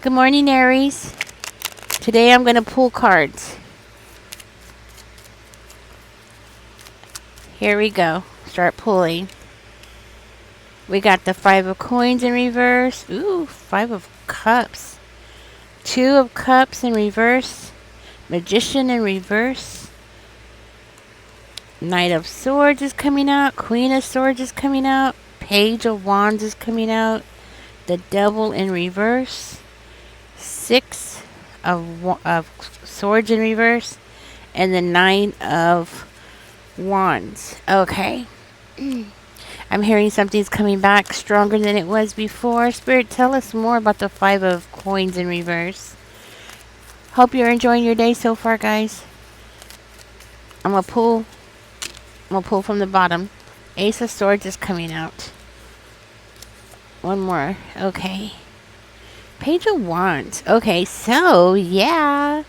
Good morning, Aries. Today I'm going to pull cards. Here we go. Start pulling. We got the Five of Coins in reverse. Ooh, Five of Cups. Two of Cups in reverse. Magician in reverse. Knight of Swords is coming out. Queen of Swords is coming out. Page of Wands is coming out. The Devil in reverse. Six of Swords in reverse. And the Nine of Wands. Okay. I'm hearing something's coming back stronger than it was before. Spirit, tell us more about the Five of Coins in reverse. Hope you're enjoying your day so far, guys. I'm gonna pull from the bottom. Ace of Swords is coming out. One more. Okay. Page of Wands. Okay, so yeah.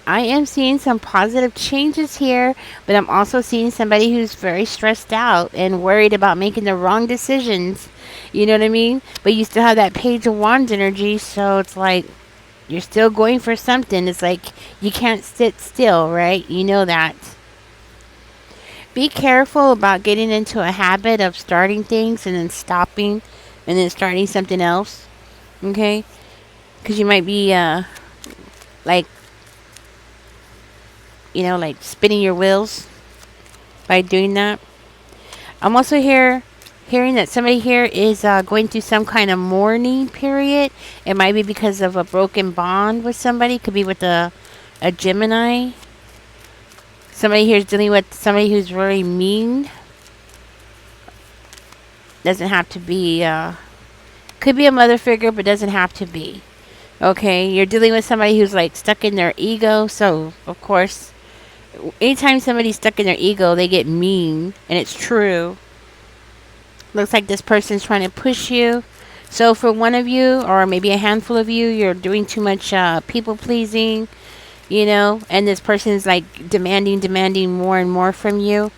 I am seeing some positive changes here, but I'm also seeing somebody who's very stressed out and worried about making the wrong decisions. You know what I mean? But you still have that Page of Wands energy, so it's like you're still going for something. It's like you can't sit still, right? You know that. Be careful about getting into a habit of starting things and then stopping and then starting something else. Okay? Because you might be like, like spinning your wheels by doing that. I'm also hearing that somebody here is going through some kind of mourning period. It might be because of a broken bond with somebody. Could be with a Gemini. Somebody here is dealing with somebody who's very mean. Doesn't have to be, could be a mother figure, but doesn't have to be. Okay, you're dealing with somebody who's like stuck in their ego. So, of course, anytime somebody's stuck in their ego, they get mean, and it's true. Looks like this person's trying to push you. So for one of you, or maybe a handful of you, you're doing too much people pleasing, and this person's like demanding more and more from you.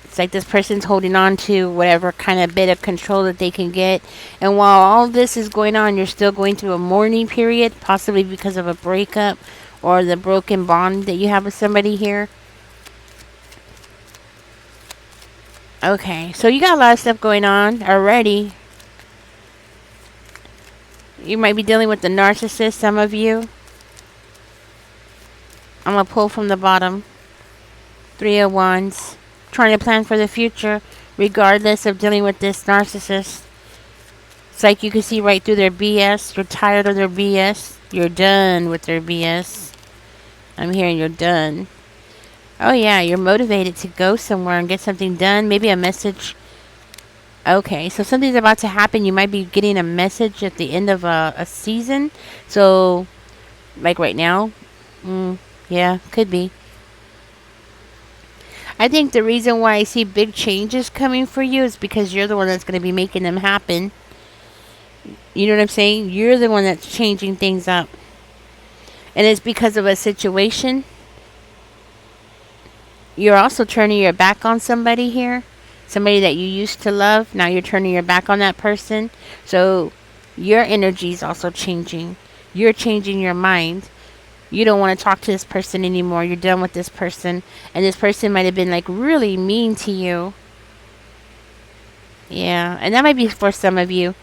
It's like this person's holding on to whatever kind of bit of control that they can get. And while all this is going on, you're still going through a mourning period, possibly because of a breakup or the broken bond that you have with somebody here. Okay, so you got a lot of stuff going on already. You might be dealing with the narcissist, some of you. I'm going to pull from the bottom. Three of Wands. Trying to plan for the future, regardless of dealing with this narcissist. It's like you can see right through their BS. You're tired of their BS. You're done with their BS. I'm hearing you're done. Oh yeah, you're motivated to go somewhere and get something done. Maybe a message. Okay, so something's about to happen. You might be getting a message at the end of a season. So, like right now. Yeah, could be. I think the reason why I see big changes coming for you is because you're the one that's going to be making them happen. You know what I'm saying? You're the one that's changing things up. And it's because of a situation. You're also turning your back on somebody here. Somebody that you used to love. Now you're turning your back on that person. So your energy is also changing. You're changing your mind. You don't want to talk to this person anymore. You're done with this person. And this person might have been like really mean to you. Yeah. And that might be for some of you.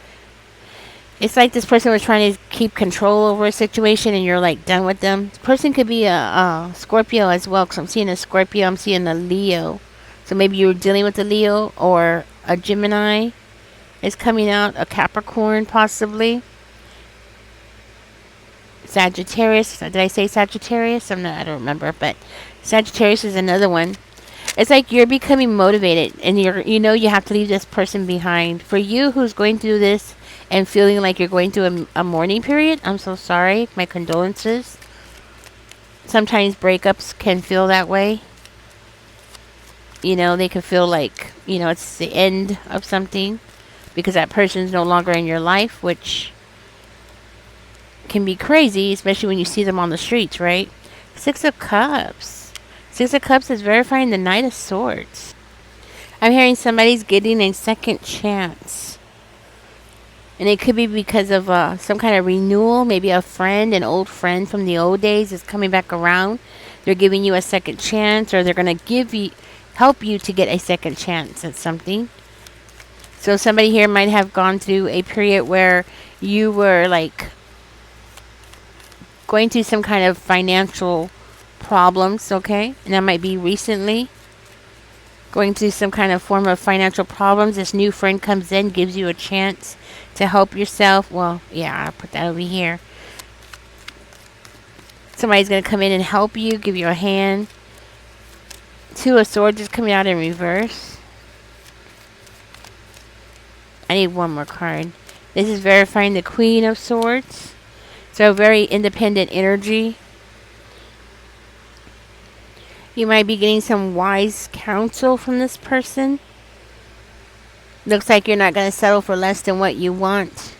It's like this person was trying to keep control over a situation and you're like done with them. This person could be a Scorpio as well. Because I'm seeing a Scorpio. I'm seeing a Leo. So maybe you're dealing with a Leo or a Gemini is coming out. A Capricorn possibly. Sagittarius. Did I say Sagittarius? I don't remember, but Sagittarius is another one. It's like you're becoming motivated and you have to leave this person behind. For you who's going through this and feeling like you're going through a mourning period, I'm so sorry. My condolences. Sometimes breakups can feel that way. They can feel like, it's the end of something because that person's no longer in your life, which can be crazy, especially when you see them on the streets, right? Six of Cups. Six of Cups is verifying the Knight of Swords. I'm hearing somebody's getting a second chance. And it could be because of some kind of renewal. Maybe a friend, an old friend from the old days is coming back around. They're giving you a second chance, or they're going to help you to get a second chance at something. So somebody here might have gone through a period where you were like going through some kind of financial problems, okay? And that might be recently. Going through some kind of form of financial problems. This new friend comes in, gives you a chance to help yourself. Well, yeah, I'll put that over here. Somebody's going to come in and help you, give you a hand. Two of Swords just coming out in reverse. I need one more card. This is verifying the Queen of Swords. So very independent energy. You might be getting some wise counsel from this person. Looks like you're not going to settle for less than what you want.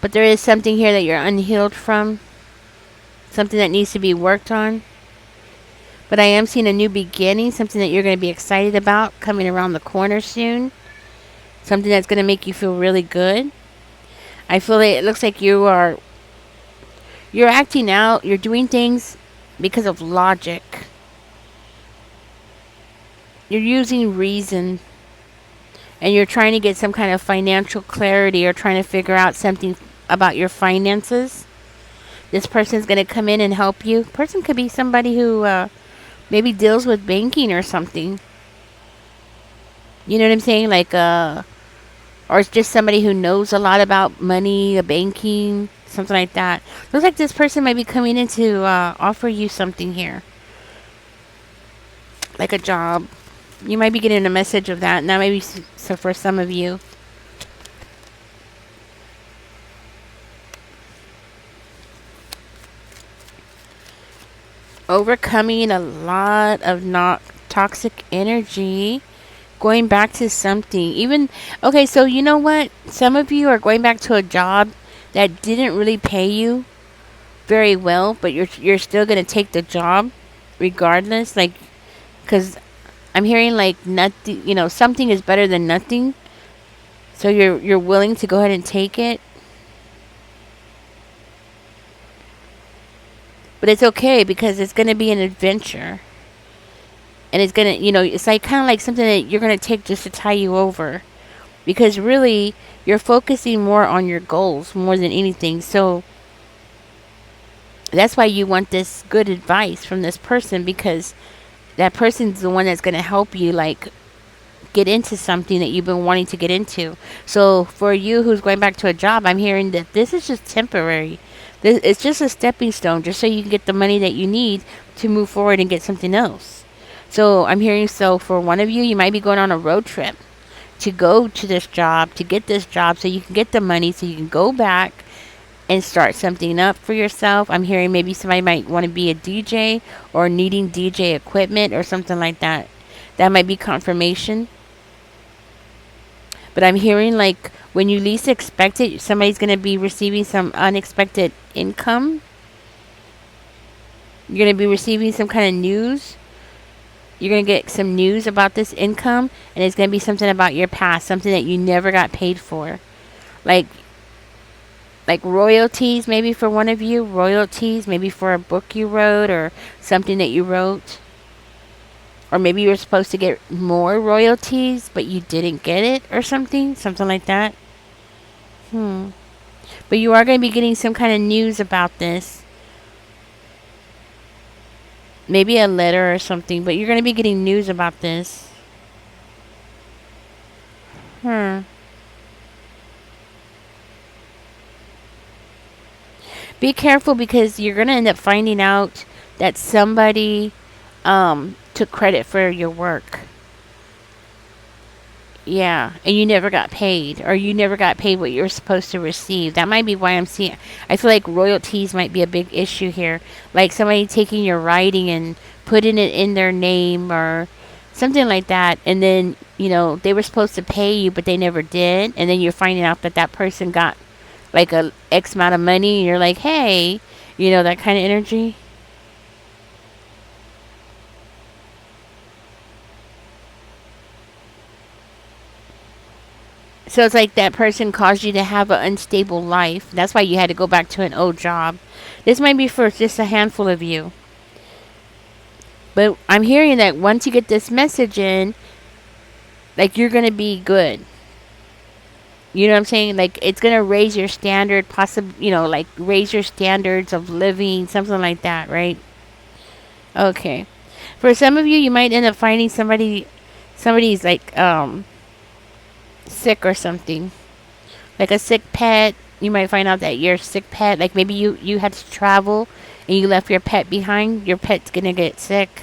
But there is something here that you're unhealed from. Something that needs to be worked on. But I am seeing a new beginning. Something that you're going to be excited about coming around the corner soon. Something that's going to make you feel really good. I feel like it looks like you're acting out. You're doing things because of logic. You're using reason. And you're trying to get some kind of financial clarity or trying to figure out something about your finances. This person's going to come in and help you. Person could be somebody who maybe deals with banking or something. You know what I'm saying? Like, or it's just somebody who knows a lot about money, banking, something like that. Looks like this person might be coming in to offer you something here. Like a job. You might be getting a message of that. And that may be so for some of you. Overcoming a lot of not toxic energy. Going back to something. Even, okay, so you know what? Some of you are going back to a job that didn't really pay you very well. But you're still going to take the job regardless. Like, because I'm hearing like nothing, you know, something is better than nothing. So you're willing to go ahead and take it. But it's okay because it's going to be an adventure. And it's going to, you know, it's like kind of like something that you're going to take just to tie you over. Because really, you're focusing more on your goals more than anything. So that's why you want this good advice from this person. Because that person's the one that's going to help you, like, get into something that you've been wanting to get into. So for you who's going back to a job, I'm hearing that this is just temporary. It's just a stepping stone, just so you can get the money that you need to move forward and get something else. So I'm hearing, so for one of you, you might be going on a road trip to go to this job, to get this job, so you can get the money, so you can go back and start something up for yourself. I'm hearing maybe somebody might want to be a DJ or needing DJ equipment or something like that. That might be confirmation. But I'm hearing like when you least expect it, somebody's going to be receiving some unexpected income. You're going to be receiving some kind of news. You're going to get some news about this income. And it's going to be something about your past. Something that you never got paid for. Like royalties maybe for one of you. Royalties maybe for a book you wrote or something that you wrote. Or maybe you were supposed to get more royalties, but you didn't get it or something. Something like that. But you are going to be getting some kind of news about this. Maybe a letter or something. But you're going to be getting news about this. Be careful because you're going to end up finding out that somebody took credit for your work. Yeah, and you never got paid, or you never got paid what you were supposed to receive. That might be why I'm seeing. I feel like royalties might be a big issue here. Like somebody taking your writing and putting it in their name or something like that, and then you know they were supposed to pay you, but they never did, and then you're finding out that that person got like a X amount of money, and you're like, hey, you know, that kind of energy. So it's like that person caused you to have an unstable life. That's why you had to go back to an old job. This might be for just a handful of you. But I'm hearing that once you get this message in, like you're going to be good. You know what I'm saying? Like it's going to raise your standard, like raise your standards of living, something like that, right? Okay. For some of you, you might end up finding somebody's like sick or something. Like a sick pet. You might find out that your sick pet, like maybe you had to travel and you left your pet behind. Your pet's going to get sick.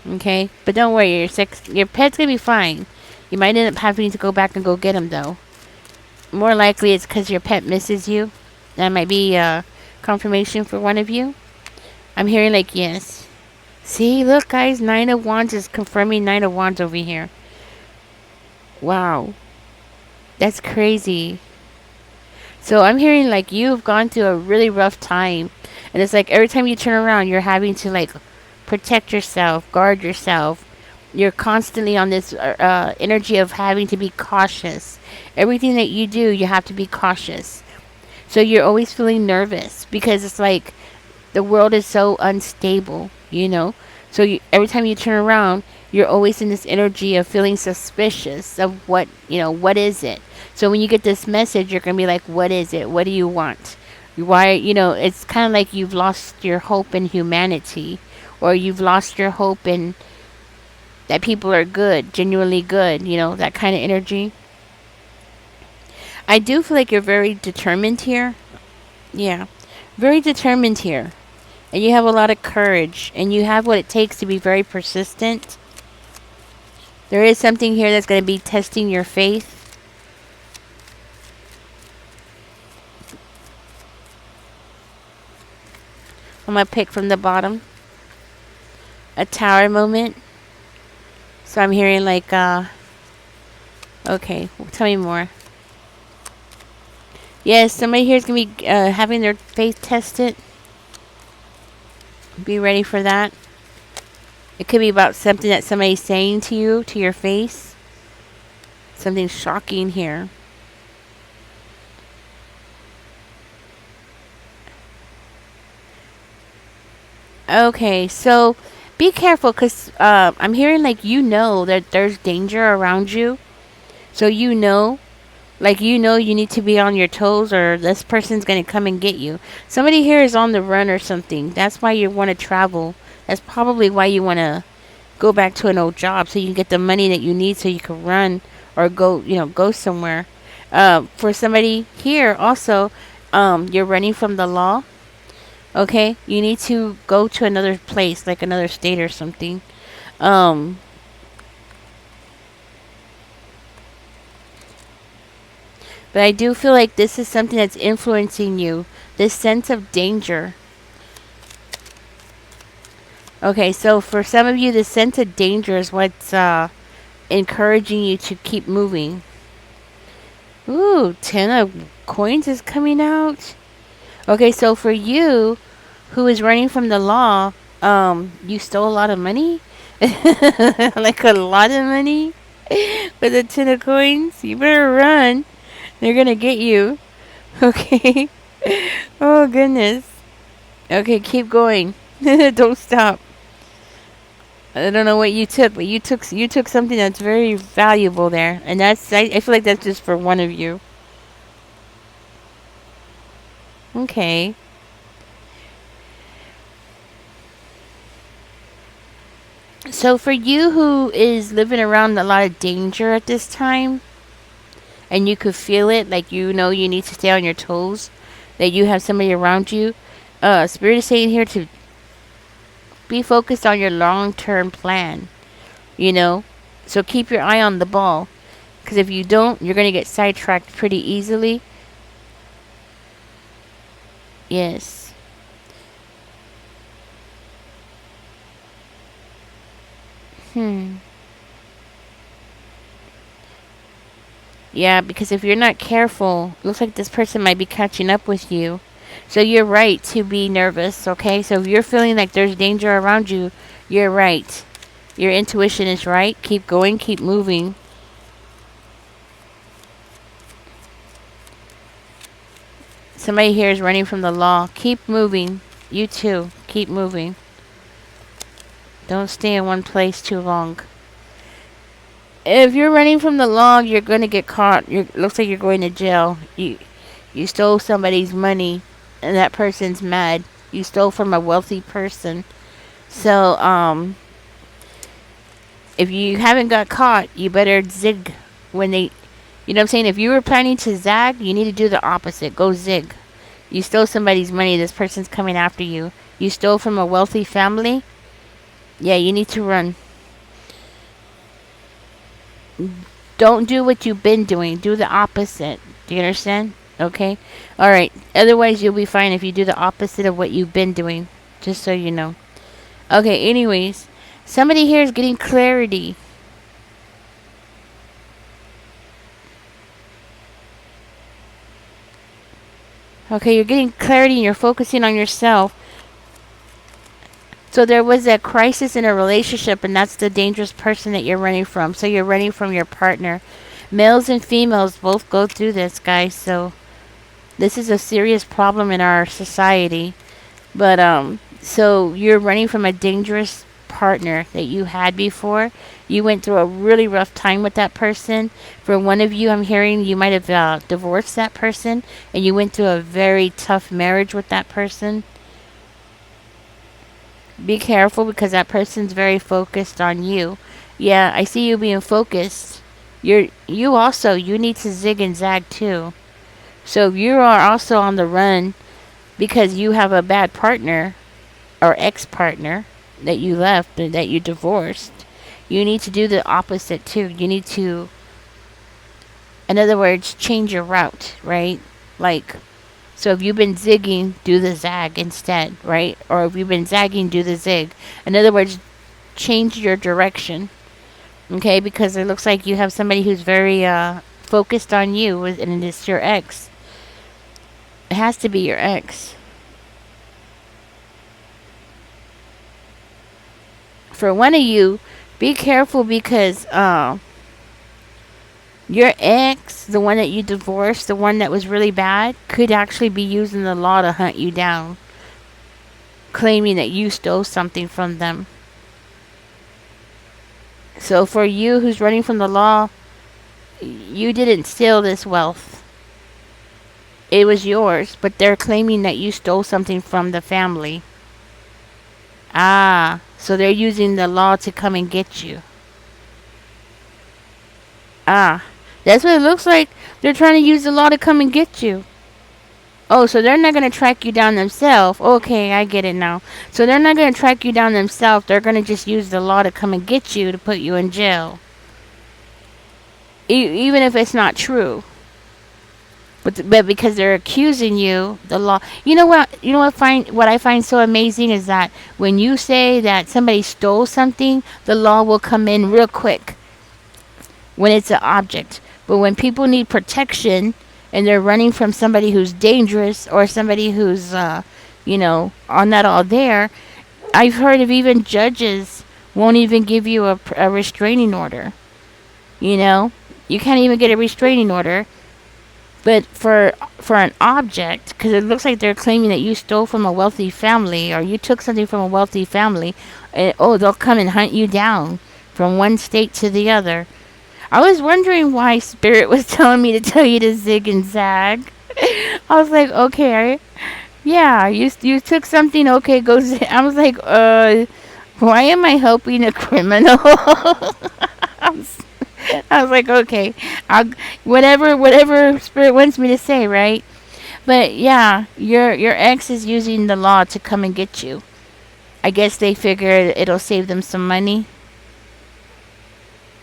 Okay? But don't worry, your pet's going to be fine. You might end up having to go back and go get him though. More likely it's because your pet misses you. That might be confirmation for one of you. I'm hearing like yes. See, look guys, Nine of Wands is confirming Nine of Wands over here. Wow. That's crazy. So I'm hearing like you've gone through a really rough time. And it's like every time you turn around, you're having to like protect yourself, guard yourself. You're constantly on this energy of having to be cautious. Everything that you do, you have to be cautious. So you're always feeling nervous because it's like the world is so unstable, you know? So every time you turn around, you're always in this energy of feeling suspicious of what is it? So when you get this message, you're going to be like, what is it? What do you want? Why, it's kind of like you've lost your hope in humanity, or you've lost your hope in that people are good, genuinely good, that kind of energy. I do feel like you're very determined here. Yeah, very determined here. And you have a lot of courage, and you have what it takes to be very persistent. There is something here that's going to be testing your faith. I'm going to pick from the bottom. A tower moment. So I'm hearing like, okay, tell me more. Yes, somebody here is going to be having their faith tested. Be ready for that. It could be about something that somebody's saying to you, to your face. Something shocking here. Okay, so be careful because I'm hearing like that there's danger around you. So you need to be on your toes, or this person's going to come and get you. Somebody here is on the run or something. That's why you want to travel. That's probably why you want to go back to an old job, so you can get the money that you need so you can run or go somewhere. For somebody here also, you're running from the law. Okay, you need to go to another place, like another state or something. But I do feel like this is something that's influencing you. This sense of danger. Okay, so for some of you, the sense of danger is what's encouraging you to keep moving. Ooh, 10 of coins is coming out. Okay, so for you, who is running from the law, you stole a lot of money? Like a lot of money? With the 10 of coins? You better run. They're gonna get you. Okay. Oh, goodness. Okay, keep going. Don't stop. I don't know what you took, but you took something that's very valuable there. And I feel like that's just for one of you. Okay. So for you who is living around a lot of danger at this time, and you could feel it, like you need to stay on your toes, that you have somebody around you, Spirit is saying here to be focused on your long-term plan, So keep your eye on the ball, because if you don't, you're going to get sidetracked pretty easily. Yes. Yeah, because if you're not careful, looks like this person might be catching up with you. So you're right to be nervous, okay? So if you're feeling like there's danger around you, you're right. Your intuition is right. Keep going, keep moving. Somebody here is running from the law. Keep moving. You too. Keep moving. Don't stay in one place too long. If you're running from the law, you're going to get caught. Looks like you're going to jail. You stole somebody's money, and that person's mad. You stole from a wealthy person. So, if you haven't got caught, you better zig when they, you know what I'm saying? If you were planning to zag, you need to do the opposite. Go zig. You stole somebody's money. This person's coming after you. You stole from a wealthy family. Yeah, you need to run. Don't do what you've been doing. Do the opposite. Do you understand? Okay? Alright. Otherwise, you'll be fine if you do the opposite of what you've been doing. Just so you know. Okay, anyways. Somebody here is getting clarity. Okay, you're getting clarity and you're focusing on yourself. So there was a crisis in a relationship, and that's the dangerous person that you're running from. So you're running from your partner. Males and females both go through this, guys. So this is a serious problem in our society. But so you're running from a dangerous partner that you had before. You went through a really rough time with that person. For one of you, I'm hearing you might have divorced that person, and you went through a very tough marriage with that person. Be careful because that person's very focused on you. Yeah, I see you being focused. You need to zig and zag too. So if you are also on the run because you have a bad partner or ex-partner that you left or that you divorced, you need to do the opposite too. You need to, in other words, change your route, right? Like, so if you've been zigging, do the zag instead, right? Or if you've been zagging, do the zig. In other words, change your direction, okay? Because it looks like you have somebody who's very focused on you, and it's your ex. It has to be your ex. For one of you, be careful because your ex, the one that you divorced, the one that was really bad, could actually be using the law to hunt you down, claiming that you stole something from them. So for you who's running from the law, you didn't steal this wealth. It was yours, but they're claiming that you stole something from the family. Ah, so they're using the law to come and get you. Ah, that's what it looks like. They're trying to use the law to come and get you. Oh, so they're not going to track you down themselves. Okay, I get it now. So they're not going to track you down themselves. They're going to just use the law to come and get you to put you in jail. Even if it's not true. But because they're accusing you, the law. You know what? What I find so amazing is that when you say that somebody stole something, the law will come in real quick when it's an object. But when people need protection and they're running from somebody who's dangerous or somebody who's, on that all there, I've heard of even judges won't even give you a restraining order. You can't even get a restraining order. But for an object, because it looks like they're claiming that you stole from a wealthy family or you took something from a wealthy family, they'll come and hunt you down from one state to the other. I was wondering why Spirit was telling me to tell you to zig and zag. I was like, okay, yeah, you took something, okay, go zig. I was like, why am I helping a criminal? I was like, okay, whatever Spirit wants me to say, right? But yeah, your ex is using the law to come and get you. I guess they figure it'll save them some money.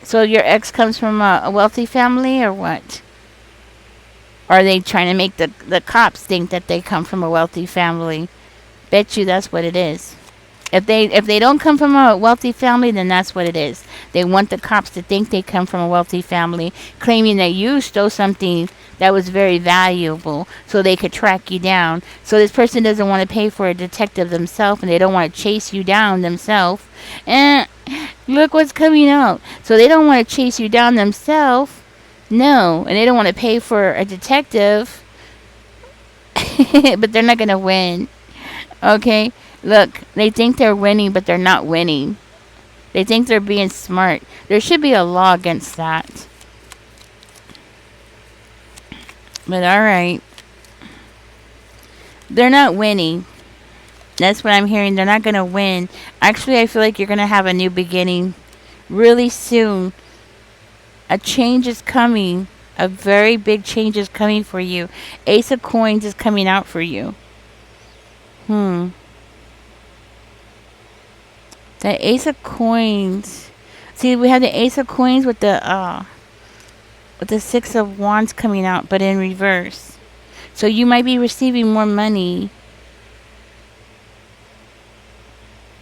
So your ex comes from a wealthy family or what? Or are they trying to make the cops think that they come from a wealthy family? Bet you that's what it is. If they don't come from a wealthy family, then that's what it is. They want the cops to think they come from a wealthy family, claiming that you stole something that was very valuable so they could track you down. So this person doesn't want to pay for a detective themselves, and they don't want to chase you down themselves. And look what's coming out. So they don't want to chase you down themselves. No, and they don't want to pay for a detective. but they're not gonna win. Okay, look, they think they're winning, but they're not winning. They think they're being smart. There should be a law against that. But all right, they're not winning. That's what I'm hearing. They're not gonna win. Actually, I feel like you're gonna have a new beginning really soon. A change is coming. A very big change is coming for you. Ace of Coins is coming out for you. Hmm. The Ace of Coins. See, we have the Ace of Coins with the Six of Wands coming out, but in reverse. So you might be receiving more money,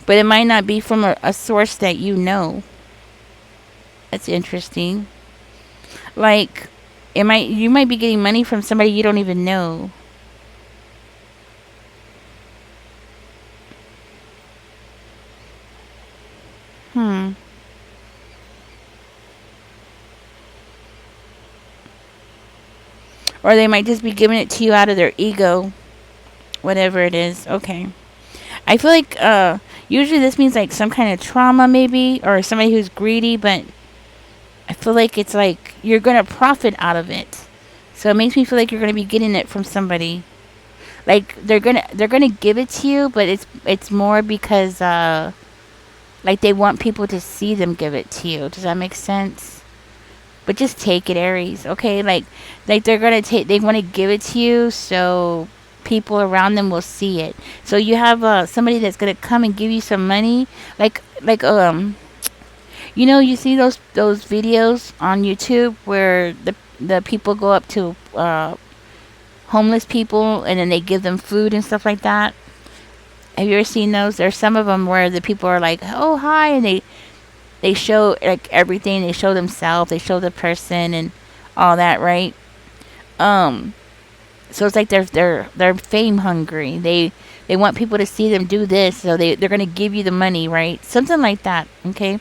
but it might not be from a source that you know. That's interesting. Like, you might be getting money from somebody you don't even know. Hmm. Or they might just be giving it to you out of their ego, whatever it is. Okay. I feel like usually this means like some kind of trauma maybe, or somebody who's greedy, but I feel like it's like you're going to profit out of it. So it makes me feel like you're going to be getting it from somebody. Like they're going to give it to you, but it's more because like they want people to see them give it to you. Does that make sense? But just take it, Aries. Okay? Like they're going to take they want to give it to you so people around them will see it. So you have somebody that's going to come and give you some money, you see those videos on YouTube where the people go up to homeless people and then they give them food and stuff like that. Have you ever seen those? There's some of them where the people are like, "Oh, hi," and they show like everything. They show themselves, they show the person and all that, right? Um, so it's like they're fame hungry. They want people to see them do this, so they're gonna give you the money, right? Something like that. Okay,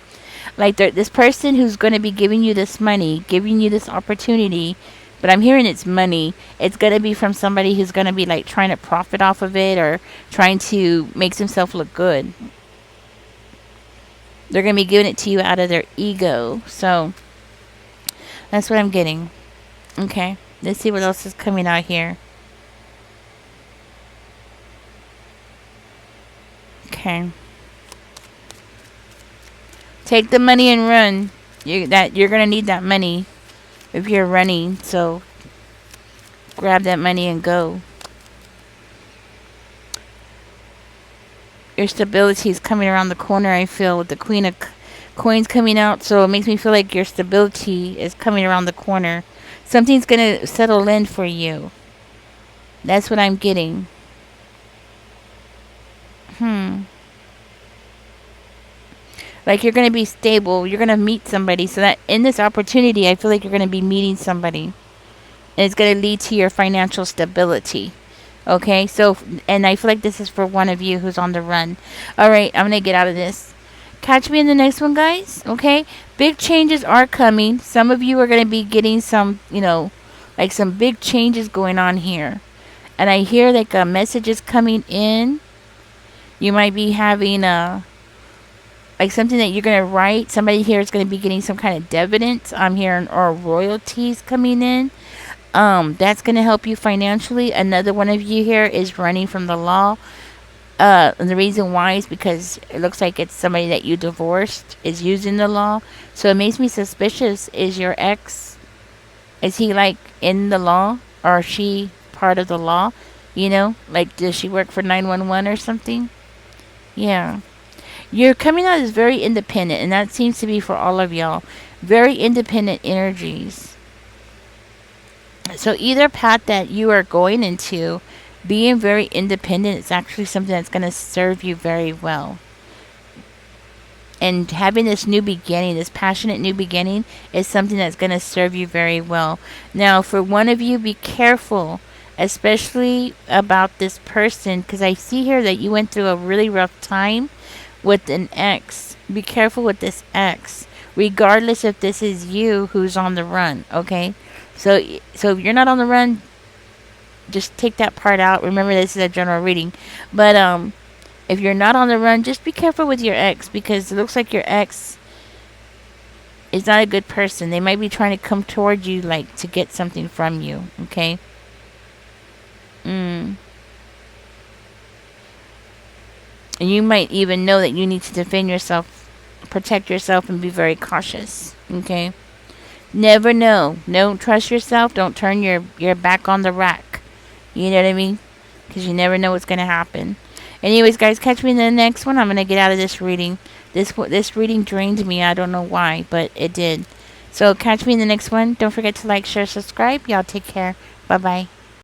like this person who's gonna be giving you this money, giving you this opportunity. But I'm hearing it's money. It's gonna be from somebody who's gonna be like trying to profit off of it or trying to make themselves look good. They're gonna be giving it to you out of their ego. So that's what I'm getting. Okay. Let's see what else is coming out here. Okay. Take the money and run. You're gonna need that money if you're running. So grab that money and go. Your stability is coming around the corner. I feel with the Queen of Coins coming out, so it makes me feel like your stability is coming around the corner. Something's gonna settle in for you. That's what I'm getting. Hmm. Like you're gonna be stable. You're gonna meet somebody. So that in this opportunity, I feel like you're gonna be meeting somebody, and it's gonna lead to your financial stability. Okay. So, and I feel like this is for one of you who's on the run. All right. I'm gonna get out of this. Catch me in the next one, guys. Okay. Big changes are coming. Some of you are gonna be getting some, like some big changes going on here. And I hear like messages coming in. You might be having a like something that you're gonna write. Somebody here is gonna be getting some kind of dividends. I'm hearing or royalties coming in. That's gonna help you financially. Another one of you here is running from the law. And the reason why is because it looks like it's somebody that you divorced is using the law. So it makes me suspicious. Is your ex? Is he like in the law or is she part of the law? Like does she work for 911 or something? Yeah. You're coming out as very independent, and that seems to be for all of y'all. Very independent energies. So either path that you are going into, being very independent is actually something that's going to serve you very well. And having this new beginning, this passionate new beginning, is something that's going to serve you very well. Now, for one of you, be careful, especially about this person, because I see here that you went through a really rough time with an ex. Be careful with this ex, regardless if this is you who's on the run. Okay, so if you're not on the run, just take that part out. Remember, this is a general reading. But if you're not on the run, just be careful with your ex, because it looks like your ex is not a good person. They might be trying to come toward you, like, to get something from you. Okay. Mm. And you might even know that you need to defend yourself, protect yourself, and be very cautious. Okay. Never know. Don't trust yourself. Don't turn your back on the rack. You know what I mean? Because you never know what's going to happen. Anyways, guys, catch me in the next one. I'm going to get out of this reading. This reading drained me. I don't know why, but it did. So catch me in the next one. Don't forget to like, share, subscribe. Y'all take care. Bye-bye.